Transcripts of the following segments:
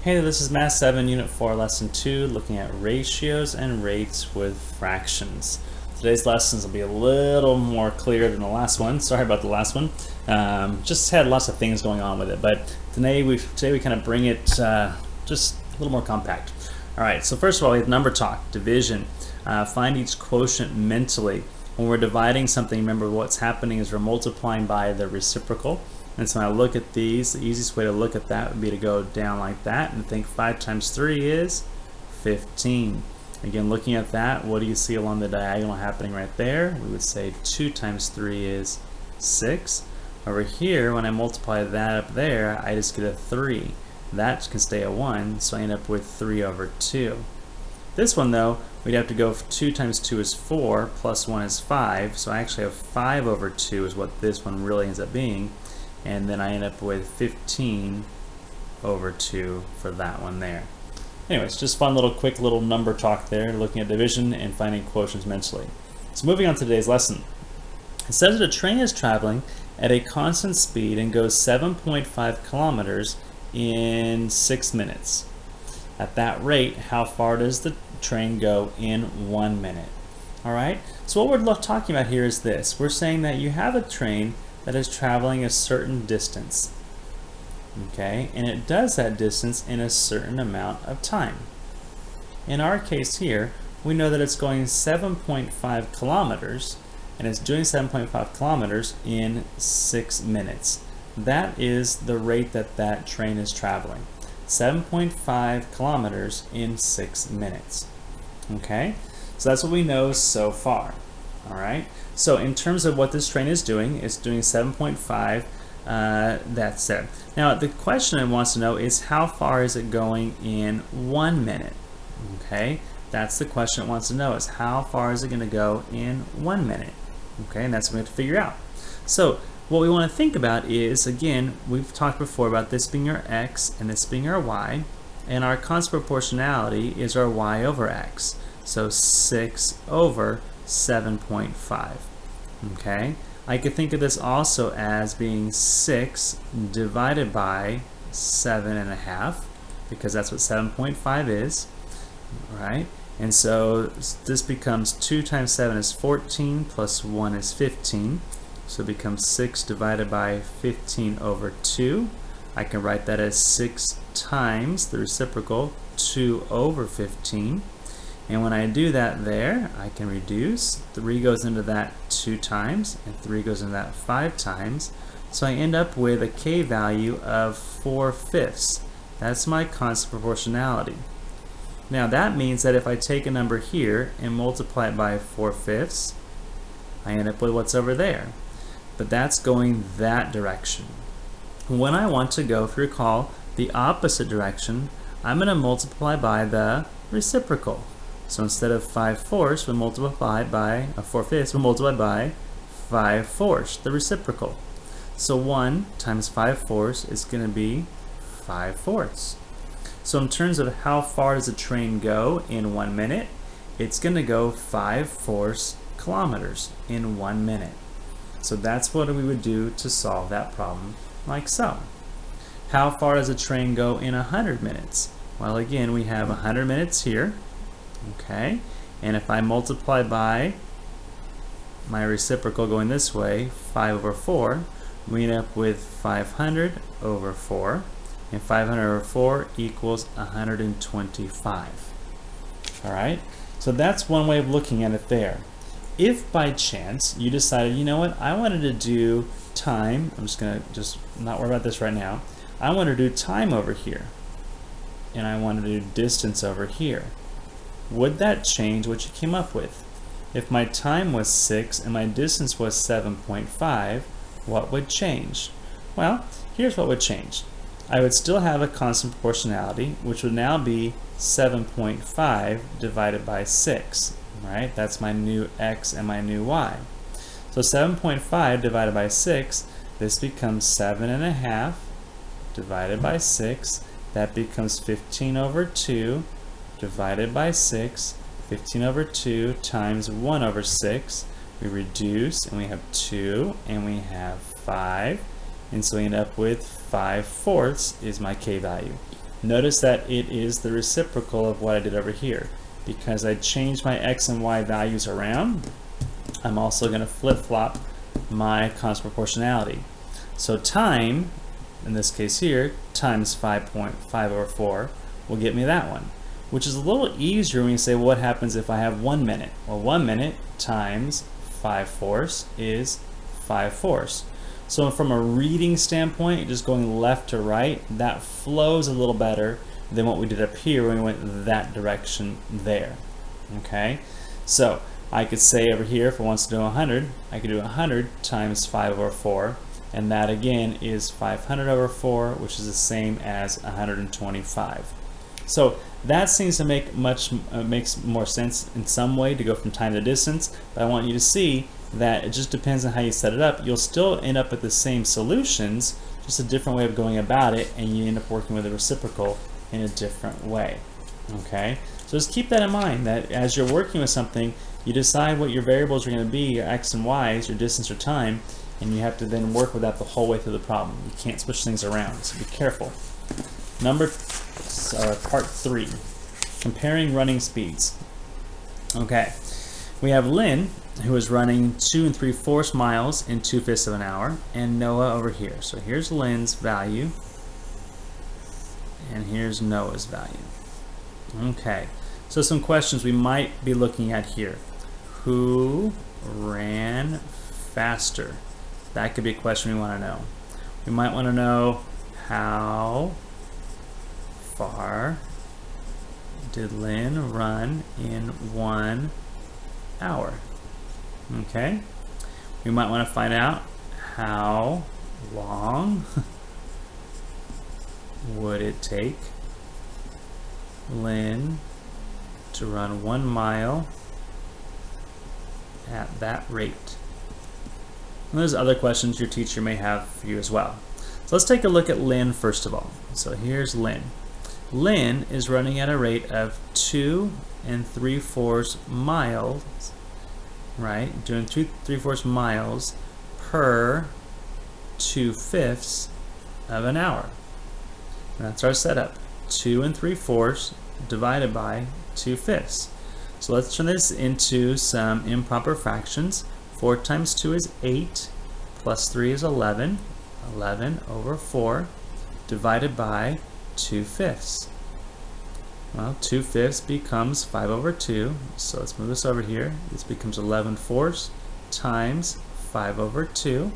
Hey, this is Math 7, Unit 4, Lesson 2, looking at ratios and rates with fractions. Today's lessons will be a little more clear than the last one. Sorry about the last one. Just had lots of things going on with it, but today we kind of bring it just a little more compact. All right, so first of all, we have number talk, division. Find each quotient mentally. When we're dividing something, remember what's happening is we're multiplying by the reciprocal. And so when I look at these, the easiest way to look at that would be to go down like that and think 5 times 3 is 15. Again, looking at that, what do you see along the diagonal happening right there? We would say 2 times 3 is 6. Over here, when I multiply that up there, I just get a 3. That can stay a 1, so I end up with 3 over 2. This one though, we'd have to go 2 times 2 is 4, plus 1 is 5, so I actually have 5 over 2 is what this one really ends up being. And then I end up with 15 over 2 for that one there. Anyways, just fun little quick little number talk there, looking at division and finding quotients mentally. So moving on to today's lesson. It says that a train is traveling at a constant speed and goes 7.5 kilometers in 6 minutes. At that rate, how far does the train go in 1 minute? All right, so what we're talking about here is this. We're saying that you have a train that is traveling a certain distance, okay, and it does that distance in a certain amount of time. In our case here, we know that it's going 7.5 kilometers, and it's doing 7.5 kilometers in 6 minutes. That is the rate that that train is traveling. 7.5 kilometers in 6 minutes. Okay, so that's what we know so far. All right, so in terms of what this train is doing, it's doing 7.5, that's it. Now the question it wants to know is how far is it going in 1 minute? Okay, that's the question it wants to know, is how far is it going to go in 1 minute? Okay, and that's what we have to figure out. So what we want to think about is, again, we've talked before about this being our x and this being our y, and our constant proportionality is our y over x. So 6 over 7.5. Okay, I could think of this also as being 6 divided by 7.5, because that's what 7.5 is, right? And so this becomes 2 times 7 is 14, plus 1 is 15, so it becomes 6 divided by 15 over 2. I can write that as 6 times the reciprocal, 2 over 15. And when I do that there, I can reduce. 3 goes into that 2 times, and 3 goes into that 5 times. So I end up with a k value of 4/5. That's my constant proportionality. Now that means that if I take a number here and multiply it by 4/5, I end up with what's over there. But that's going that direction. When I want to go, if you recall, the opposite direction, I'm going to multiply by the reciprocal. So instead of 5/4, we multiply by 4/5, we multiply by 5/4, the reciprocal. So 1 times 5/4 is going to be 5/4. So in terms of how far does a train go in 1 minute, it's going to go 5/4 kilometers in 1 minute. So that's what we would do to solve that problem, like so. How far does a train go in 100 minutes? Well, again, we have 100 minutes here. Okay, and if I multiply by my reciprocal going this way, 5 over 4, we end up with 500 over 4, and 500 over 4 equals 125. All right, so that's one way of looking at it there. If by chance you decided, you know what, I wanted to do time, I'm just going to not worry about this right now, I want to do time over here, and I want to do distance over here. Would that change what you came up with? If my time was 6 and my distance was 7.5, what would change? Well, here's what would change. I would still have a constant proportionality, which would now be 7.5 divided by 6, right? That's my new x and my new y. So 7.5 divided by 6, this becomes 7.5 divided by 6. That becomes 15 over 2 divided by 6, 15 over 2 times 1 over 6. We reduce, and we have 2, and we have 5, and so we end up with 5/4 is my k value. Notice that it is the reciprocal of what I did over here. Because I changed my x and y values around, I'm also going to flip-flop my constant proportionality. So time, in this case here, times 5.5/4 will get me that one, which is a little easier when you say, well, what happens if I have 1 minute? Well, 1 minute times 5/4 is 5/4. So from a reading standpoint, just going left to right, that flows a little better than what we did up here when we went that direction there. Okay, so I could say over here, if I want to do 100, I could do 100 times 5/4, and that again is 500/4, which is the same as 125. So that seems to make makes more sense in some way to go from time to distance, but I want you to see that it just depends on how you set it up. You'll still end up with the same solutions, just a different way of going about it, and you end up working with a reciprocal in a different way. Okay, so just keep that in mind, that as you're working with something, you decide what your variables are going to be, your x and y's, your distance or time, and you have to then work with that the whole way through the problem. You can't switch things around, so be careful. Part 3, comparing running speeds. Okay, we have Lynn, who is running 2 3/4 miles in 2/5 of an hour, and Noah over here. So here's Lynn's value, and here's Noah's value. Okay, so some questions we might be looking at here. Who ran faster? That could be a question we want to know. We might want to know, how far did Lynn run in 1 hour? Okay, we might want to find out, how long would it take Lynn to run 1 mile at that rate? And there's other questions your teacher may have for you as well. So let's take a look at Lynn first of all. So here's Lynn. Lynn is running at a rate of 2 3/4 miles, right? Doing 2 3/4 miles per 2/5 of an hour. And that's our setup. 2 3/4 divided by 2/5. So let's turn this into some improper fractions. 4 times 2 is 8, plus 3 is 11. 11/4 divided by 2/5. Well, 2/5 becomes 5/2. So let's move this over here. This becomes 11/4 times 5/2,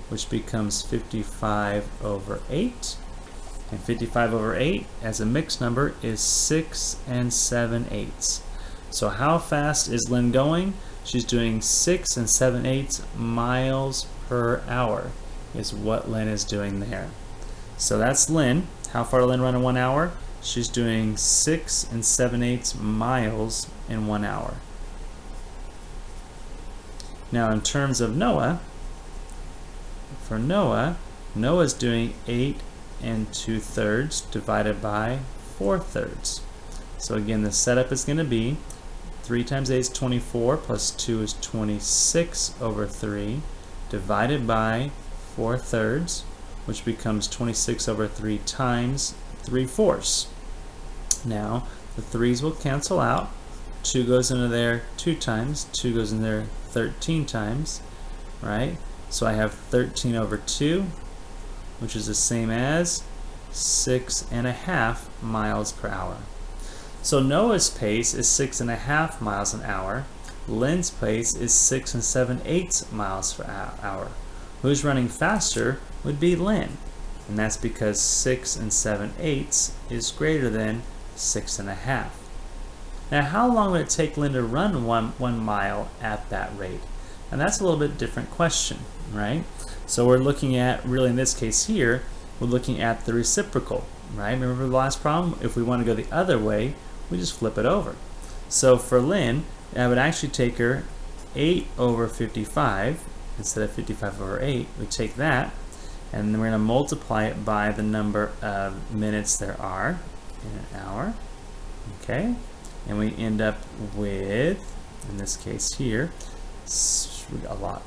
which becomes 55/8. And 55/8 as a mixed number is 6 7/8. So how fast is Lynn going? She's doing 6 7/8 miles per hour is what Lynn is doing there. So that's Lynn. How far did Lynn run in 1 hour? She's doing 6 7/8 miles in 1 hour. Now in terms of Noah, for Noah's doing 8 2/3 divided by 4/3. So again, the setup is going to be 3 times 8 is 24, plus 2 is 26/3 divided by 4/3, which becomes 26/3 times 3/4. Now the 3's will cancel out. 2 goes into there 2 times, 2 goes in there 13 times, right? So I have 13/2, which is the same as 6.5 miles per hour. So Noah's pace is 6.5 miles an hour. Lynn's pace is 6 7/8 miles per hour. Who's running faster would be Lynn, and that's because 6 7/8 is greater than 6.5. Now, how long would it take Lynn to run one mile at that rate? And that's a little bit different question, right? So we're looking at, really in this case here, we're looking at the reciprocal, right? Remember the last problem? If we want to go the other way, we just flip it over. So for Lynn, I would actually take her 8/55 instead of 55/8. We take that, and then we're going to multiply it by the number of minutes there are in an hour. Okay, and we end up with, in this case here, a lot.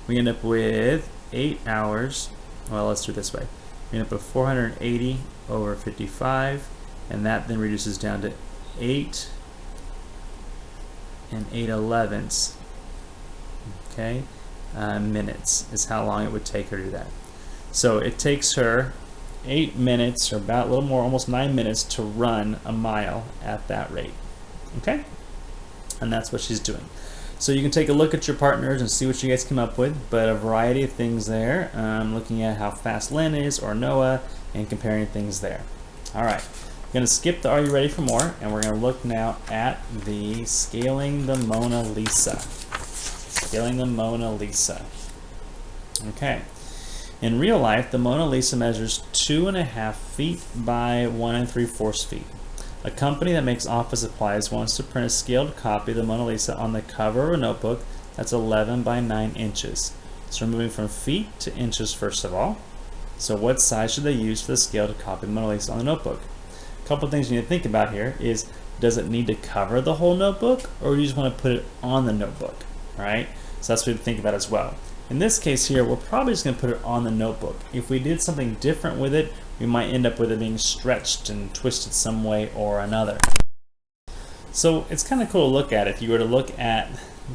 We end up with 8 hours. Well, let's do it this way. we end up with 480 over 55, and that then reduces down to 8 and 8/11, okay, minutes is how long it would take her to do that. So it takes her 8 minutes, or about a little more, almost 9 minutes, to run a mile at that rate. Okay? And that's what she's doing. So you can take a look at your partners and see what you guys come up with, but a variety of things there, looking at how fast Lynn is or Noah and comparing things there. All right, I'm going to skip the Are You Ready for More, and we're going to look now at the Scaling the Mona Lisa. Scaling the Mona Lisa. Okay. In real life, the Mona Lisa measures 2.5 feet by 1 3/4 feet. A company that makes office supplies wants to print a scaled copy of the Mona Lisa on the cover of a notebook that's 11 by 9 inches. So we're moving from feet to inches first of all. So what size should they use for the scaled copy of the Mona Lisa on the notebook? A couple of things you need to think about here is, does it need to cover the whole notebook, or do you just want to put it on the notebook? All right, so that's what we think about as well. In this case here, we're probably just going to put it on the notebook. If we did something different with it, we might end up with it being stretched and twisted some way or another. So it's kind of cool to look at. If you were to look at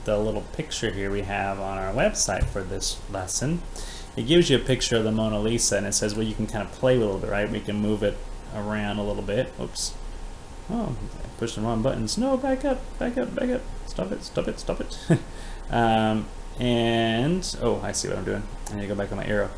the little picture here we have on our website for this lesson, it gives you a picture of the Mona Lisa, and it says, well, you can kind of play with it a little bit, right? We can move it around a little bit. Oops. Oh, I pushed the wrong buttons. No, back up, back up, back up. Stop it, stop it, stop it. And, oh, I see what I'm doing. I need to go back on my arrow.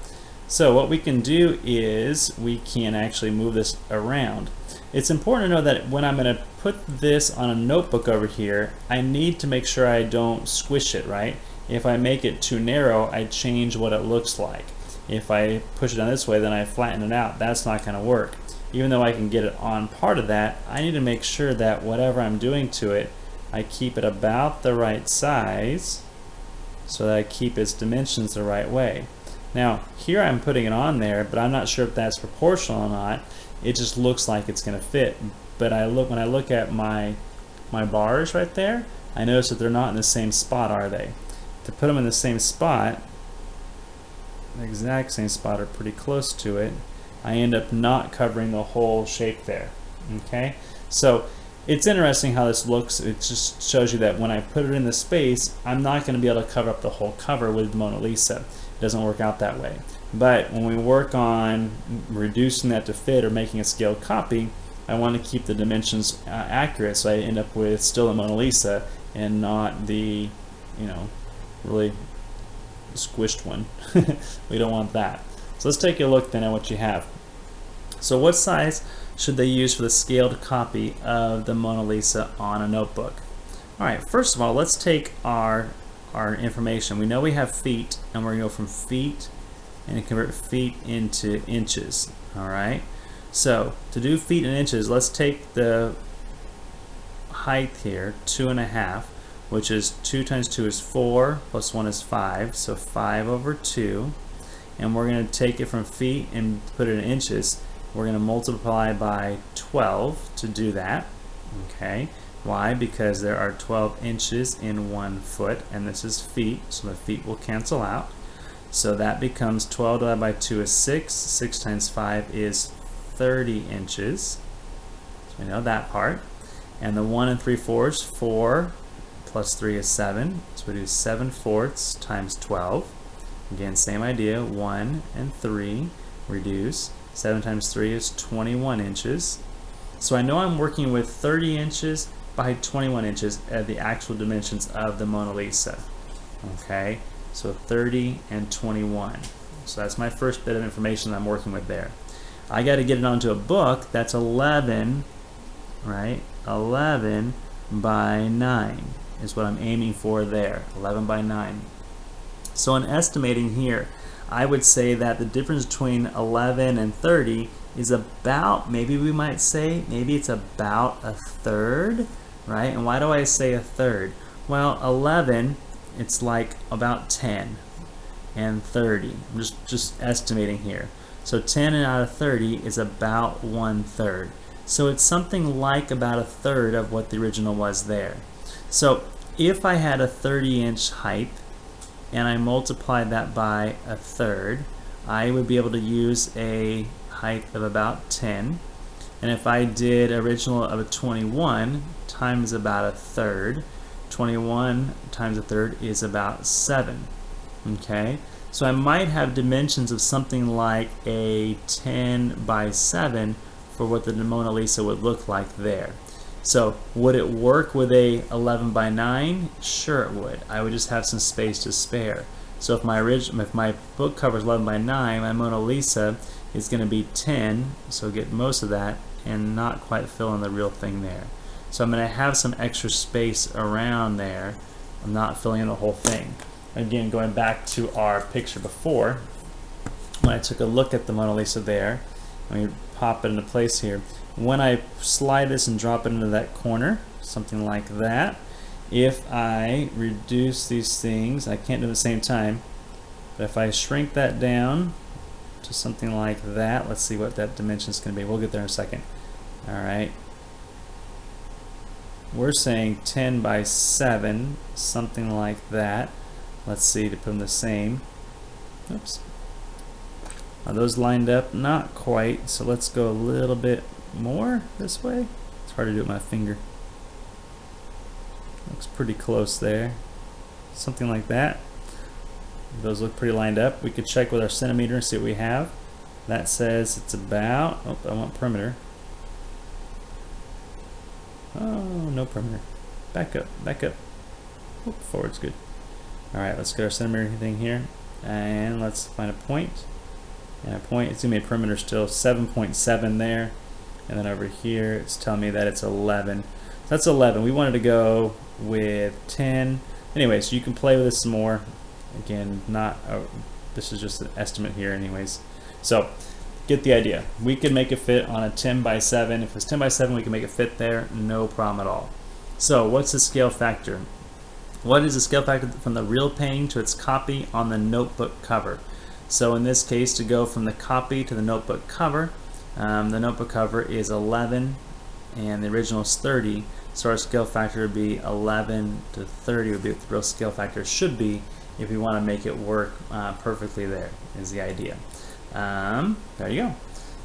So what we can do is we can actually move this around. It's important to know that when I'm going to put this on a notebook over here, I need to make sure I don't squish it, right? If I make it too narrow, I change what it looks like. If I push it down this way, then I flatten it out. That's not going to work. Even though I can get it on part of that, I need to make sure that whatever I'm doing to it, I keep it about the right size, so that I keep its dimensions the right way. Now here I'm putting it on there, but I'm not sure if that's proportional or not. It just looks like it's going to fit. But when I look at my bars right there, I notice that they're not in the same spot, are they? To put them in the same spot, the exact same spot or pretty close to it, I end up not covering the whole shape there. Okay, so it's interesting how this looks. It just shows you that when I put it in the space, I'm not going to be able to cover up the whole cover with Mona Lisa. It doesn't work out that way. But when we work on reducing that to fit or making a scaled copy, I want to keep the dimensions accurate, so I end up with still a Mona Lisa and not the, really squished one. We don't want that. So let's take a look then at what you have. So what size should they use for the scaled copy of the Mona Lisa on a notebook? All right, first of all, let's take our information. We know we have feet, and we're going to go from feet and convert feet into inches. All right, so to do feet and inches, let's take the height here, 2.5, which is 2 times 2 is 4, plus 1 is 5, so 5 over 2. And we're going to take it from feet and put it in inches. We're going to multiply by 12 to do that. Okay, why? Because there are 12 inches in 1 foot, and this is feet, so the feet will cancel out. So that becomes 12 divided by 2 is 6. 6 times 5 is 30 inches. So we know that part. And the 1 3/4, 4 plus 3 is 7. So we do 7/4 times 12. Again, same idea, 1 and 3 reduce. 7 times 3 is 21 inches. So I know I'm working with 30 inches by 21 inches at the actual dimensions of the Mona Lisa. Okay, so 30 and 21. So that's my first bit of information that I'm working with there. I got to get it onto a book that's 11, right? 11 by 9 is what I'm aiming for there, 11 by 9. So in estimating here, I would say that the difference between 11 and 30 is about, maybe we might say, maybe it's about a third, right? And why do I say a third? Well, 11, it's like about 10, and 30. I'm just estimating here. So 10 out of 30 is about 1/3. So it's something like about a third of what the original was there. So if I had a 30-inch height, and I multiplied that by a third, I would be able to use a height of about 10. And if I did original of a 21 times about a third, 21 times a third is about 7. Okay, so I might have dimensions of something like a 10 by 7 for what the Mona Lisa would look like there. So would it work with a 11 by 9? Sure it would. I would just have some space to spare. So if my book cover is 11 by 9, my Mona Lisa is going to be 10, so get most of that and not quite fill in the real thing there. So I'm going to have some extra space around there. I'm not filling in the whole thing. Again, going back to our picture before, when I took a look at the Mona Lisa there, let me pop it into place here. When I slide this and drop it into that corner, something like that, if I reduce these things, I can't do it at the same time, but if I shrink that down to something like that, let's see what that dimension is going to be. We'll get there in a second. Alright. We're saying 10 by 7, something like that. Let's see, to put them the same. Oops. Are those lined up? Not quite, so let's go a little bit more this way. It's hard to do with my finger. Looks pretty close there. Something like that. Those look pretty lined up. We could check with our centimeter and see what we have. That says it's about, oh, I want perimeter. Oh, no perimeter. Back up, back up. Oh, forward's good. Alright, let's get our centimeter thing here. And let's find a point. And a point, it's going to be a perimeter still, 7.7 there. And then over here, it's telling me that it's 11. So that's 11. We wanted to go with 10. Anyways, you can play with this some more. Again, this is just an estimate here anyways. So, get the idea. We could make it fit on a 10 by 7. If it's 10 by 7, we can make it fit there, no problem at all. So, what's the scale factor? What is the scale factor from the real painting to its copy on the notebook cover? So in this case, to go from the copy to the notebook cover is 11 and the original is 30, so our scale factor would be 11 to 30 would be what the real scale factor should be if we want to make it work perfectly. There is the idea. There you go.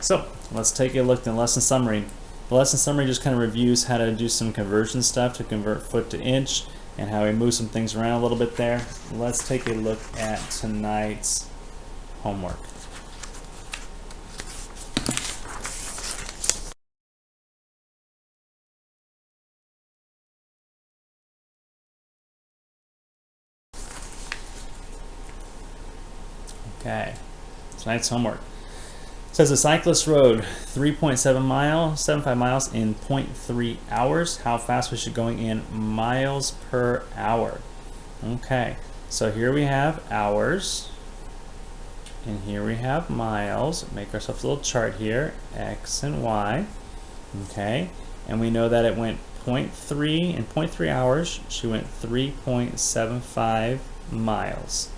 So let's take a look at the lesson summary. The lesson summary just kind of reviews how to do some conversion stuff to convert foot to inch and how we move some things around a little bit there. Let's take a look at tonight's homework. Okay, tonight's homework. It says a cyclist rode 3.75 miles in 0.3 hours. How fast was she going in miles per hour? Okay, so here we have hours, and here we have miles. Make ourselves a little chart here, X and Y. Okay, and we know that it went 0.3 in 0.3 hours. She went 3.75 miles.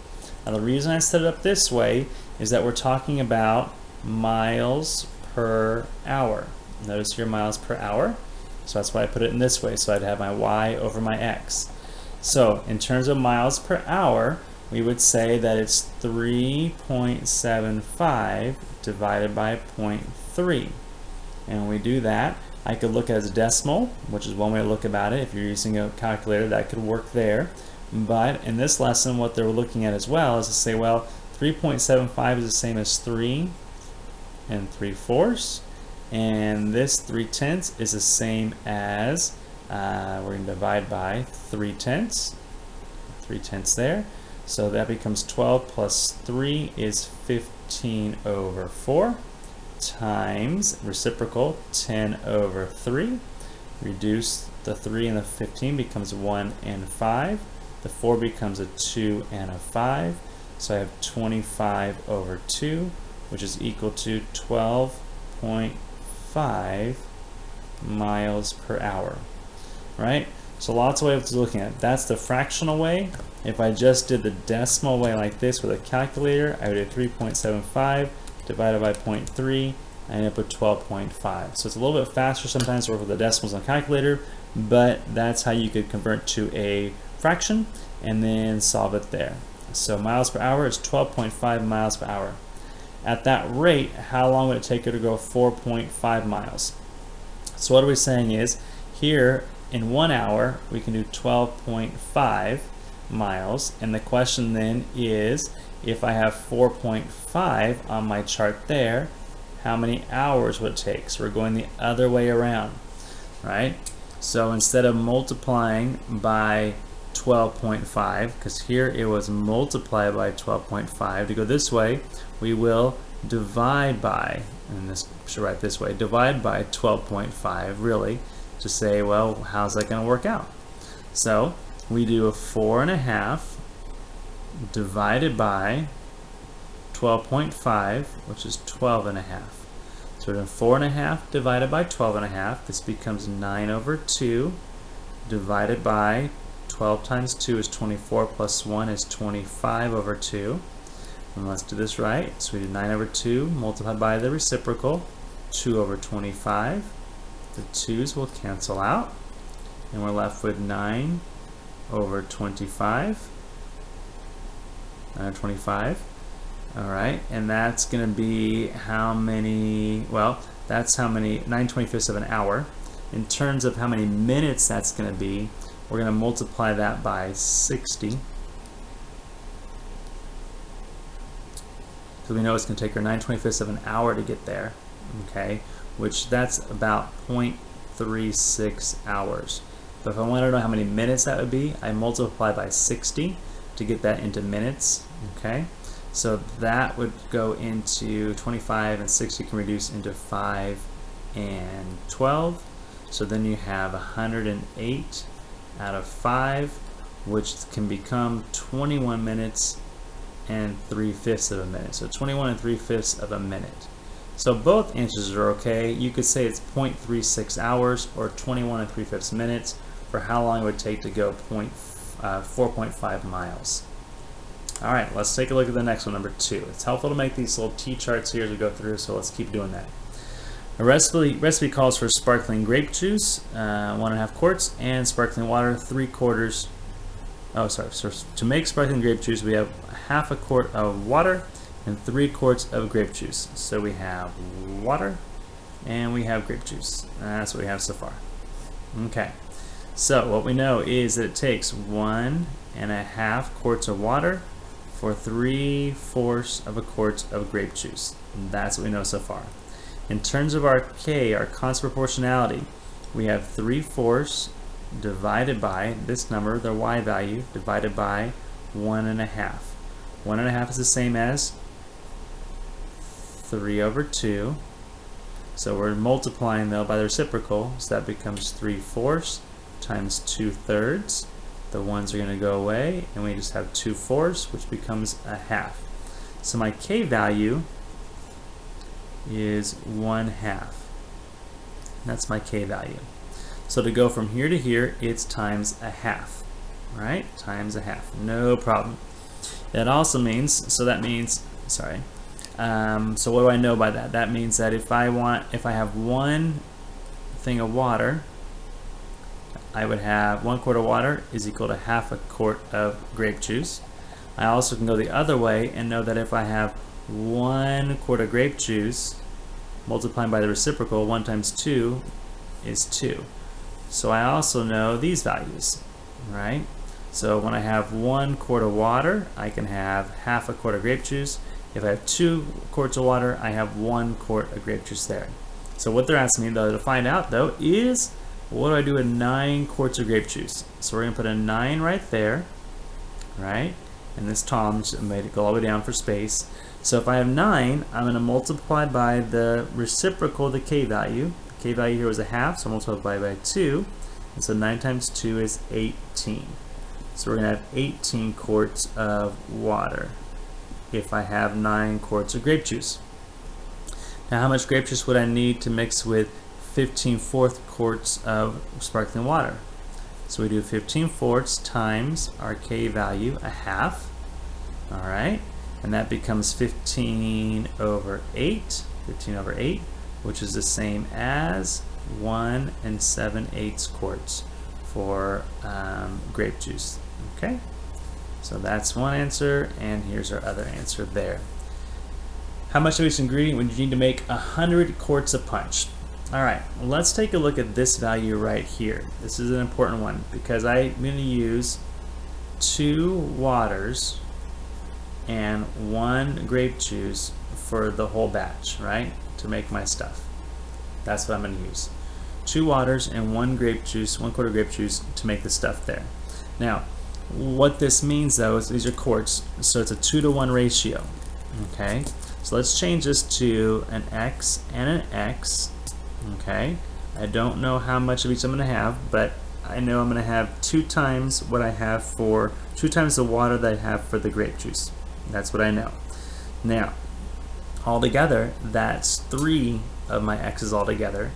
Now the reason I set it up this way is that we're talking about miles per hour. Notice here miles per hour, so that's why I put it in this way, so I'd have my Y over my X. So in terms of miles per hour, we would say that it's 3.75 divided by 0.3. And when we do that, I could look at it as a decimal, which is one way to look about it. If you're using a calculator, that could work there. But in this lesson, what they're looking at as well is to say, well, 3.75 is the same as 3 3/4, and this 3/10 is the same as we're going to divide by 3/10 there, so that becomes 12 plus 3 is 15/4 times reciprocal 10/3. Reduce the 3 and the 15 becomes 1 and 5. The 4 becomes a 2 and a 5, so I have 25/2, which is equal to 12.5 miles per hour, right? So lots of ways of looking at it. That's the fractional way. If I just did the decimal way like this with a calculator, I would do 3.75 divided by 0.3, I end up with 12.5. So it's a little bit faster sometimes to work with the decimals on a calculator, but that's how you could convert to a fraction and then solve it there. So miles per hour is 12.5 miles per hour. at that rate, how long would it take her to go 4.5 miles? So what are we saying is, here in 1 hour, we can do 12.5 miles. And the question then is, if I have 4.5 on my chart there, how many hours would it take? So we're going the other way around, right? So instead of multiplying by 12.5, because here it was multiplied by 12.5, to go this way, we will divide by, and this should write this way, divide by 12.5, really, to say, well, how's that going to work out? So we do a 4.5 divided by 12.5, which is 12.5. So we're doing 4.5 divided by 12.5. This becomes 9 over 2 divided by 12 times 2 is 24 plus 1 is 25 over 2. And let's do this right. So we do 9 over 2 multiplied by the reciprocal, 2 over 25. The 2's will cancel out, and we're left with 9 over 25. 25. All right, and that's going to be how many? Well, that's how many, 9/25 of an hour. In terms of how many minutes that's going to be, we're going to multiply that by 60. Because we know it's going to take her 9/25 of an hour to get there, okay? Which that's about 0.36 hours. But if I want to know how many minutes that would be, I multiply by 60 to get that into minutes, okay? So that would go into 25, and 60 can reduce into 5 and 12. So then you have 108 out of 5, which can become 21 minutes and 3/5 of a minute. So 21 and 3/5 of a minute. So both answers are okay. You could say it's 0.36 hours or 21 and 3/5 minutes for how long it would take to go 4.5 miles. All right, let's take a look at the next one, number 2. It's helpful to make these little T-charts here as we go through, so let's keep doing that. A recipe calls for sparkling grape juice, 1.5 quarts, and sparkling water, 3/4. Oh, sorry. So to make sparkling grape juice, we have 1/2 quart of water and 3 quarts of grape juice. So we have water and we have grape juice. That's what we have so far. Okay. So what we know is that it takes 1.5 quarts of water for 3/4 of a quart of grape juice. And that's what we know so far. In terms of our K, our constant proportionality, we have 3/4 divided by this number, the Y value, divided by 1.5. 1.5 is the same as 3 over 2. So we're multiplying though by the reciprocal, so that becomes 3/4 times 2/3. The ones are going to go away, and we just have 2/4, which becomes 1/2. So my K value is 1/2. That's my K value. So to go from here to here, it's times 1/2, right? Times 1/2, no problem. That also means, so that means, sorry. So what do I know by that? That means that if I have one thing of water, I would have 1 quart of water is equal to 1/2 quart of grape juice. I also can go the other way and know that if I have 1 quart of grape juice multiplying by the reciprocal, 1 times 2 is 2. So I also know these values, right? So when I have 1 quart of water, I can have 1/2 quart of grape juice. If I have 2 quarts of water, I have 1 quart of grape juice there. So what they're asking me though to find out though is, what do I do with 9 quarts of grape juice? So we're going to put a 9 right there, right? And this Tom just made it go all the way down for space. So if I have 9, I'm going to multiply by the reciprocal, the K value. The K value here was 1/2, so multiply by 2. And so 9 times 2 is 18. So we're going to have 18 quarts of water if I have 9 quarts of grape juice. Now how much grape juice would I need to mix with 15/4 quarts of sparkling water? So we do 15/4 times our K value, 1/2. All right, and that becomes 15 over 8, which is the same as 1 7/8 quarts for grape juice. Okay, so that's one answer, and here's our other answer there. How much of each ingredient would you need to make 100 quarts of punch? All right, let's take a look at this value right here. This is an important one because I'm going to use 2 waters and 1 grape juice for the whole batch, right? To make my stuff. That's what I'm going to use. 2 waters and 1 grape juice, 1/4 grape juice to make the stuff there. Now, what this means though is these are quarts, so it's a 2-to-1 ratio. Okay, so let's change this to an X and an X. Okay, I don't know how much of each I'm going to have, but I know I'm going to have 2 times what I have for 2 times the water that I have for the grape juice. That's what I know. Now, altogether, that's 3 of my X's altogether,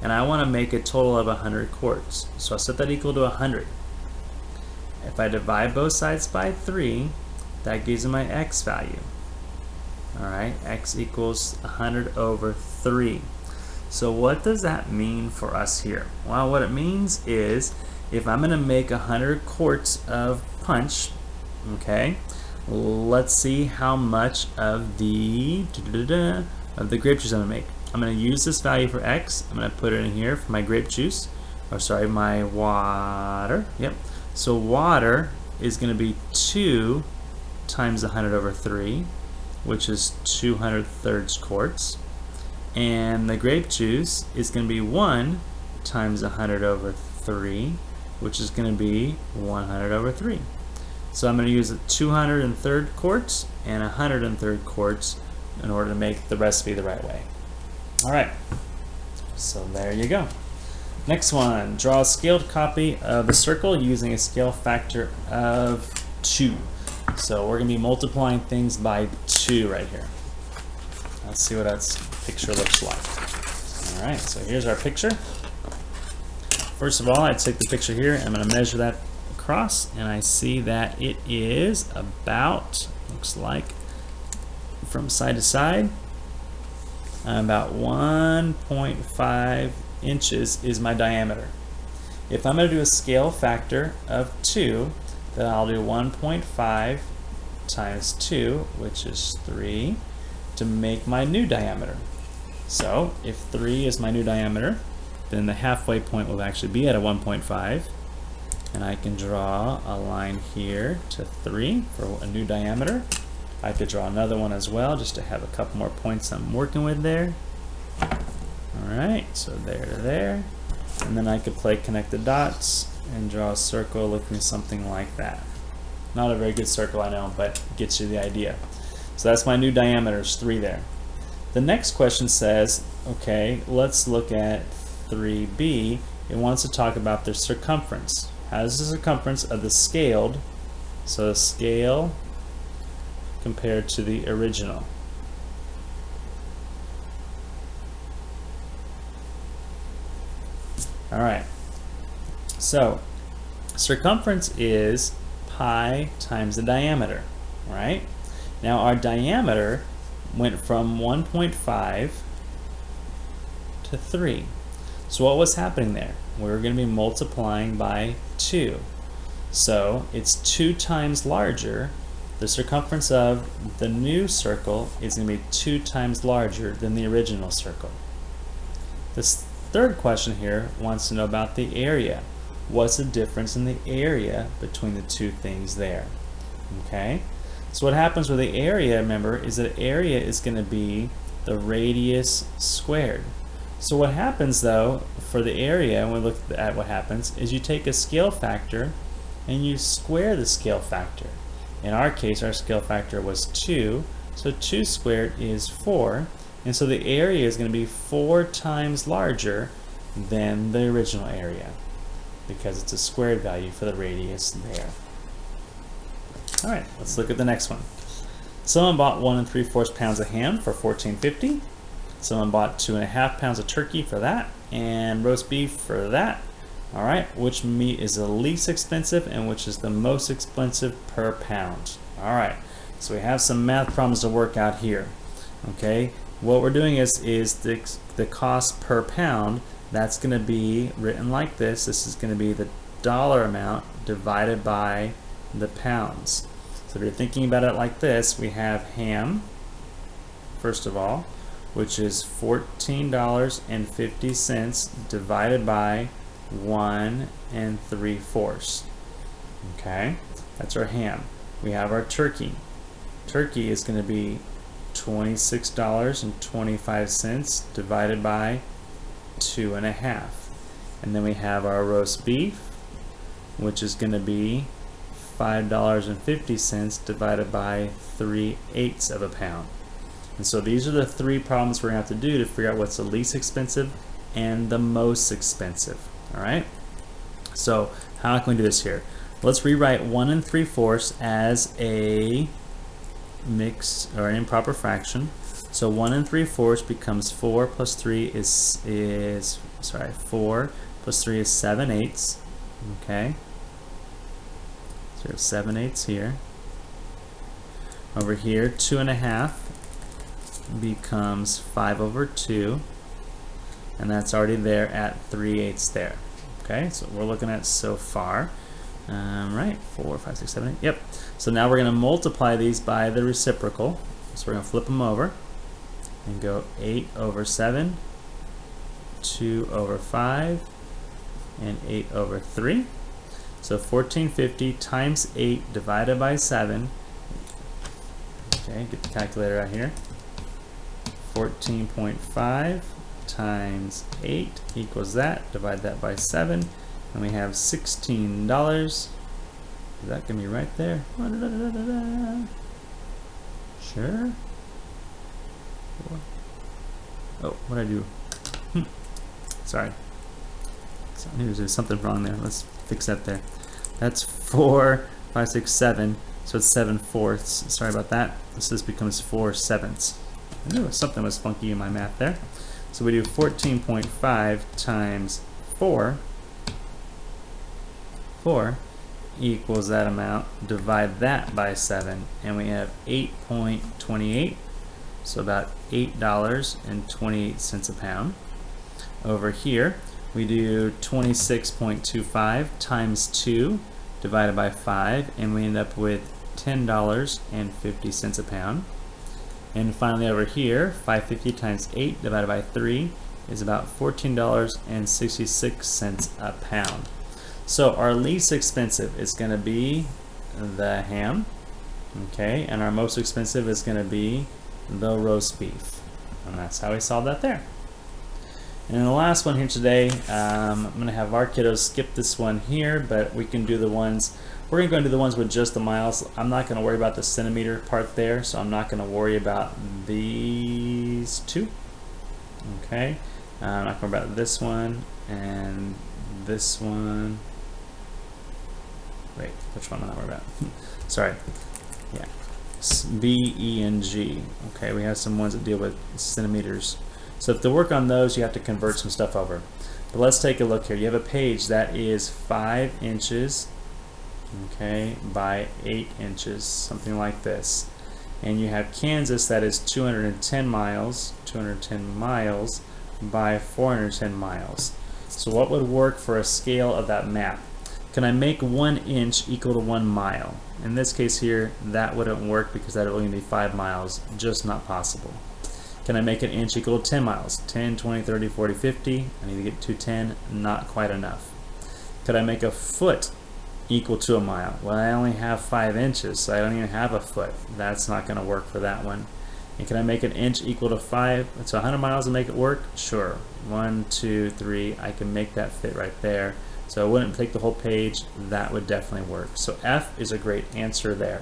and I want to make a total of 100 quarts. So I'll set that equal to 100. If I divide both sides by 3, that gives me my X value. Alright, X equals 100 over 3. So what does that mean for us here? Well, what it means is if I'm going to make 100 quarts of punch, okay, let's see how much of the grape juice I'm going to make. I'm going to use this value for X. I'm going to put it in here for my grape juice, or sorry, my water. Yep. So water is going to be 2 times 100 over 3, which is 200 quarts. And the grape juice is going to be 1 times 100 over 3, which is going to be 100 over 3. So I'm going to use 200 quarts and 100 quarts in order to make the recipe the right way. Alright, so there you go. Next one, draw a scaled copy of the circle using a scale factor of 2. So we're going to be multiplying things by 2 right here. Let's see what that picture looks like. Alright, so here's our picture. First of all, I take the picture here, I'm going to measure that across, and I see that it is about, looks like, from side to side, about 1.5 inches is my diameter. If I'm going to do a scale factor of 2, then I'll do 1.5 times 2, which is 3, to make my new diameter. So if 3 is my new diameter, then the halfway point will actually be at a 1.5, and I can draw a line here to 3 for a new diameter. I could draw another one as well just to have a couple more points I'm working with there. Alright, so there to there, and then I could connect the dots and draw a circle looking something like that. Not a very good circle, I know, but gets you the idea. So that's my new diameter, is 3 there. The next question says, okay, let's look at 3b. It wants to talk about the circumference. How does the circumference of the scaled, so the scale compared to the original? Alright, so circumference is pi times the diameter, right? Now our diameter went from 1.5 to 3. So what was happening there? We were going to be multiplying by 2. So it's 2 times larger. The circumference of the new circle is going to be 2 times larger than the original circle. This third question here wants to know about the area. What's the difference in the area between the two things there? Okay, so what happens with the area, remember, is that area is going to be the radius squared. So what happens though for the area, when we look at what happens, is you take a scale factor and you square the scale factor. In our case, our scale factor was 2, so 2 squared is 4, and so the area is going to be 4 times larger than the original area because it's a squared value for the radius there. Alright, let's look at the next one. Someone bought 1 3/4 pounds of ham for $14.50. Someone bought 2.5 pounds of turkey for that, and roast beef for that. Alright, which meat is the least expensive and which is the most expensive per pound? Alright, so we have some math problems to work out here. Okay, what we're doing is the cost per pound. That's going to be written like this. This is going to be the dollar amount divided by the pounds. So if you're thinking about it like this, we have ham first of all, which is $14.50 divided by 1 3/4. Okay, that's our ham. We have our turkey. Turkey is going to be $26.25 divided by 2 1/2. And then we have our roast beef, which is going to be $5.50 divided by 3/8 of a pound. And so these are the three problems we're going to have to do to figure out what's the least expensive and the most expensive. All right? So how can we do this here? Let's rewrite 1 3/4 as a mixed or an improper fraction. So 1 3/4 becomes 4 plus 3 is 4 plus 3 is 7/8. Okay? So we have 7/8 here. Over here, 2 1/2 becomes 5/2, and that's already there at 3/8 there. Okay, so we're looking at so far. Right, 4, 5, 6, 7, 8. Yep. So now we're going to multiply these by the reciprocal. So we're going to flip them over and go 8/7, 2/5, and 8/3. So 1450 times 8 divided by 7. Okay, get the calculator out here. 14.5 times 8 equals that. Divide that by 7. And we have $16. Is that going to be right there? Sure. Oh, what did I do? Sorry. So I knew there was something wrong there. Let's fix that there. That's 4, 5, 6, 7. So it's 7/4. Sorry about that. So this becomes 4/7. I knew something was funky in my math there. So we do 14.5 times 4. 4 equals that amount. Divide that by 7, and we have 8.28. So about $8.28 a pound. Over here, we do 26.25 times 2 divided by 5, and we end up with $10.50 a pound. And finally over here, 550 times 8 divided by 3 is about $14.66 a pound. So our least expensive is going to be the ham, okay, and our most expensive is going to be the roast beef. And that's how we solve that there. And then the last one here today, I'm going to have our kiddos skip this one here, but we can do the ones, we're going to go into the ones with just the miles. I'm not going to worry about the centimeter part there, so I'm not going to worry about these two. Okay, I'm not going to worry about this one and this one. Wait, which one am I not worried about? Sorry. Yeah. B, E, and G. Okay, we have some ones that deal with centimeters. So to work on those, you have to convert some stuff over. But let's take a look here. You have a page that is 5 inches, okay, by 8 inches, something like this. And you have Kansas that is 210 miles by 410 miles. So what would work for a scale of that map? Can I make 1 inch equal to 1 mile? In this case here, that wouldn't work because that would only be 5 miles, just not possible. Can I make an inch equal to 10 miles? 10, 20, 30, 40, 50. I need to get to 10, not quite enough. Could I make a foot equal to a mile? Well, I only have 5 inches, so I don't even have a foot. That's not going to work for that one. And can I make an inch equal to 5? So 100 miles to make it work? Sure. 1, 2, 3. I can make that fit right there. So I wouldn't take the whole page. That would definitely work. So F is a great answer there.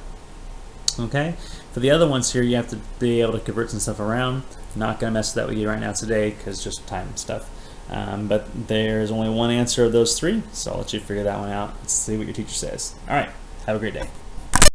Okay, for the other ones here, you have to be able to convert some stuff around. Not going to mess with that with you right now today because just time and stuff. But there's only one answer of those three, so I'll let you figure that one out. Let's see what your teacher says. All right, have a great day.